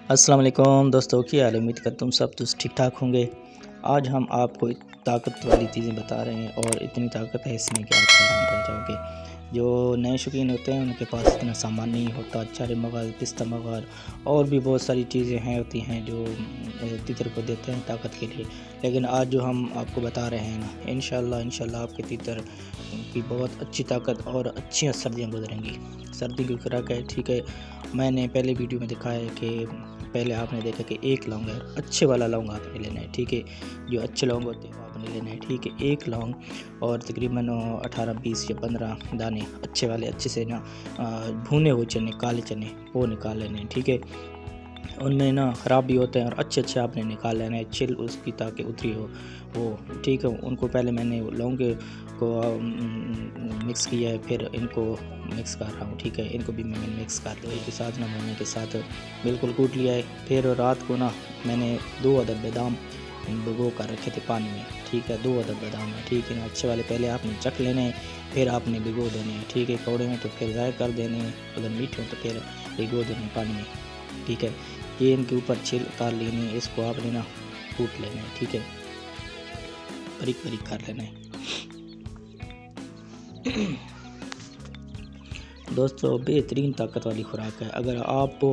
السلام علیکم دوستوں، کی حال؟ امید کرتا ہوں سب ٹھیک ٹھاک ہوں گے۔ آج ہم آپ کو طاقت والی چیزیں بتا رہے ہیں، اور اتنی طاقت ہے اس میں کہ آپ حیران رہ جاؤ گے۔ جو نئے شوقین ہوتے ہیں ان کے پاس اتنا سامان نہیں ہوتا، چارے مغز، پستہ مغز اور بھی بہت ساری چیزیں ہوتی ہیں جو تیتر کو دیتے ہیں طاقت کے لیے، لیکن آج جو ہم آپ کو بتا رہے ہیں نا، انشاءاللہ آپ کے تیتر کی بہت اچھی طاقت اور اچھی سردیاں گزریں گی۔ سردی کی خوراک ہے، ٹھیک ہے۔ میں نے پہلے ویڈیو میں دکھایا ہے کہ پہلے آپ نے دیکھا کہ ایک لونگ ہے، اچھے والا لونگ آپ نے لینا ہے، ٹھیک ہے۔ جو اچھے لونگ ہوتے ہیں وہ آپ نے لینا ہے، ٹھیک ہے۔ ایک لونگ اور تقریباً 18 20 یا 15 دانے اچھے والے، اچھے سے نا بھونے ہوئے چنے، کالے چنے وہ نکال لینے ہیں، ٹھیک ہے۔ ان میں نا خراب بھی ہوتے ہیں، اور اچھے آپ نے نکال لینا ہے، چھل اس کی تاکہ اتری ہو وہ، ٹھیک ہے۔ ان کو پہلے میں نے لونگ کو مکس کیا ہے، پھر ان کو مکس کر رہا ہوں، ٹھیک ہے۔ ان کو بھی میں نے مکس کر لیا کے ساتھ نا، مہینے کے ساتھ بالکل کوٹ لیا ہے۔ پھر رات کو نا میں نے 2 عدد بادام بھگو کر رکھے تھے پانی میں، ٹھیک ہے۔ 2 عدد بادام ہے، ٹھیک ہے نا۔ اچھے والے پہلے آپ نے چکھ لینے ہیں، پھر آپ نے بھگو دینے ہیں، ٹھیک ہے۔ کوڑے میں تو پھر ضائع کر دینے ہیں، اگر میٹھے ہوں تو پھر بھگو دینے پانی میں، ٹھیک ہے۔ یہ ان کے اوپر چھل اتار لینے ہیں، اس کو آپ نے نا کوٹ لینا ہے، ٹھیک ہے۔ باریک باریک کر لینا ہے۔ دوستو بہترین طاقت والی خوراک ہے۔ اگر آپ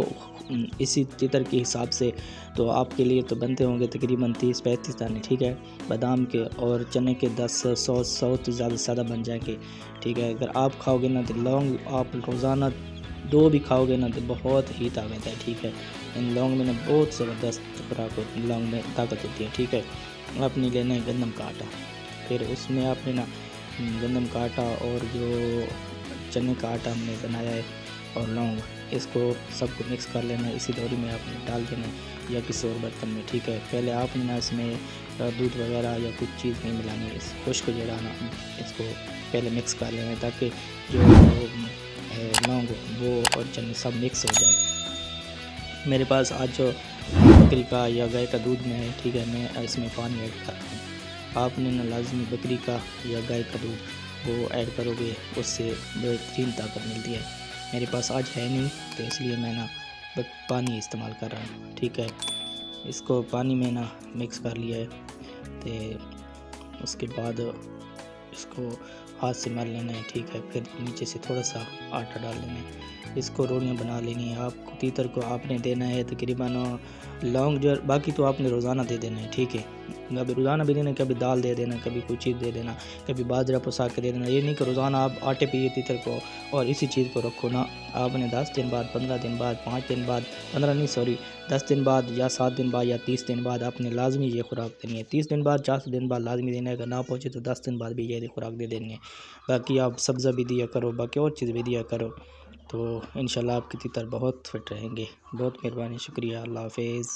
اسی تیتر کے حساب سے تو آپ کے لیے تو بنتے ہوں گے تقریباً 30 35 دانے، ٹھیک ہے، بادام کے، اور چنے کے 10 100 سے زیادہ بن جائیں گے، ٹھیک ہے۔ اگر آپ کھاؤ گے نا تو لونگ آپ روزانہ 2 بھی کھاؤ گے نا تو بہت ہی طاقت ہے، ٹھیک ہے۔ ان لونگ میں نا بہت زبردست خوراک ہوتی ہے، لونگ میں طاقت ہوتی ہے، ٹھیک ہے۔ آپ نے لینا ہے گندم کا آٹا، پھر اس میں آپ نے نا گندم کا آٹا اور جو چنے کا آٹا ہم نے بنایا ہے اور لونگ، اس کو سب کو مکس کر لینا ہے، اسی دوری میں آپ نے ڈال دینا ہے یا کسی اور برتن میں، ٹھیک ہے۔ پہلے آپ نے نا اس میں دودھ وغیرہ یا کچھ چیز نہیں ملانی ہے، اس خشک جڑانا، اس کو پہلے مکس کر لینا ہے تاکہ جو لونگ وہ اور چنے سب مکس ہو جائے۔ میرے پاس آج جو بکری کا یا گائے کا دودھ میں ہے، ٹھیک ہے، میں اس میں پانی ایڈ کرتا ہوں۔ آپ نے نا لازمی بکری کا یا گائے کا دودھ وہ ایڈ کرو گے، اس سے بہترین طاقت ملتی ہے۔ میرے پاس آج ہے نہیں تو اس لیے میں نا پانی استعمال کر رہا ہوں، ٹھیک ہے۔ اس کو پانی میں نا مکس کر لیا ہے، تو اس کے بعد اس کو ہاتھ سے مل لینا ہے، ٹھیک ہے۔ پھر نیچے سے تھوڑا سا آٹا ڈال لینا ہے، اس کو روٹیاں بنا لینی ہے۔ آپ کو تیتر کو آپ نے دینا ہے تقریباً لونگ جو باقی تو آپ نے روزانہ دے دینا ہے، ٹھیک ہے۔ کبھی روزانہ بھی دینا، کبھی دال دے دینا، کبھی کوئی چیز دے دینا، کبھی باجرہ پسا کے دے دینا۔ یہ نہیں کہ روزانہ آپ آٹے پہ یہ تیتر کو اور اسی چیز کو رکھو نا، آپ نے 10 دن بعد، 15 دن بعد، 5 دن بعد، 10 دن بعد یا 7 دن بعد یا 30 دن بعد آپ نے لازمی یہ خوراک دینی ہے۔ 30 دن بعد، 40 دن بعد لازمی دینا ہے، اگر نہ پہنچے تو 10 دن بعد بھی یہ خوراک دے دینی ہے۔ باقی آپ سبزہ بھی دیا کرو، باقی اور چیز بھی دیا کرو، تو انشاءاللہ آپ کے تیتر بہت فٹ رہیں گے۔ بہت مہربانی، شکریہ، اللہ حافظ۔